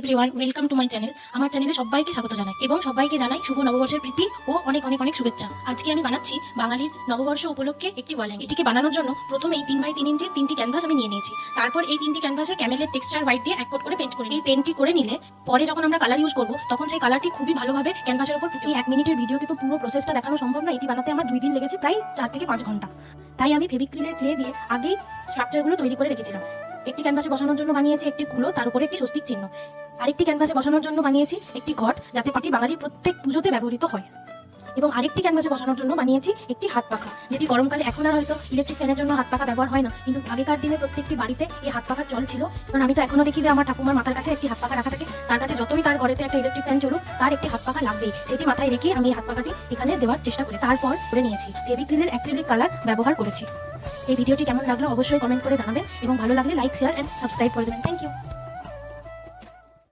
Everyone, welcome to my channel. আমার চ্যানেলে সবাইকে স্বাগত জানাই এবং সবাইকে জানাই শুভ নববর্ষের প্রীতি ও অনেক অনেক অনেক শুভেচ্ছা। আজকে আমি বানাচ্ছি বাঙালির নববর্ষ উপলক্ষে একটি ওয়াল হ্যাঙ্গিং। এটিকে বানানোর জন্য প্রথমেই 3x3 ইঞ্চির 3টি ক্যানভাস আমি নিয়ে নিয়েছি। তারপর এই 3টি ক্যানভাসে ক্যামেলের টেক্সচার হোয়াইট দিয়ে এক কোট করে পেন্ট করে এই পেন্টটি করে নিলে পরে যখন আমরা কালার ইউজ করবো তখন সেই কালারটি খুবই ভালোভাবে ক্যানভাসের উপর ফুটে। 1 মিনিটের ভিডিওতে তো পুরো প্রসেসটা দেখানো সম্ভব না। এটি বানাতে আমার 2 দিন লেগেছে, প্রায় 4 থেকে 5 ঘন্টা। তাই আমি ফেভিক্রিলের ক্লে দিয়ে আগেই স্ট্রাকচারগুলো তৈরি করে রেখেছিলাম। একটি ক্যানভাসে বসানোর জন্য বানিয়েছি একটি কুলো, তার উপরে একটি স্বস্তিক চিহ্ন। আরেকটি ক্যানভাসে বসানোর জন্য বানিয়েছি একটি ঘট, যাতে পাটি বাঙালির প্রত্যেক পুজোতে ব্যবহৃত হয়। এবং আরেকটি ক্যানভাসে বসানোর জন্য বানিয়েছি একটি হাত পাখা, যেটি গরমকালে এখন আর হয়তো ইলেকট্রিক ফ্যানের জন্য হাত পাখা ব্যবহার হয় না, কিন্তু আগেকার দিনে প্রত্যেকটি বাড়িতে এই হাত পাখার চল ছিল। কারণ আমি তো এখনো দেখি যে আমার ঠাকুমার মাথার কাছে একটি হাত পাখা রাখা থাকে। তার কাছে যতই তার ঘরেতে একটা ইলেকট্রিক ফ্যান চলুক, তার একটি হাত পাখা লাগবেই। সেটি মাথায় রেখে আমি এই হাত পাখাটি এখানে দেওয়ার চেষ্টা করি। তারপর করে নিয়েছি ফেভিক্রিলের অ্যাক্রিলিক কালার ব্যবহার করেছি। এই ভিডিওটি কেমন লাগলো অবশ্যই কমেন্ট করে জানাবেন এবং ভালো লাগলে লাইক, শেয়ার এন্ড সাবস্ক্রাইব করে দেবেন। Thank you.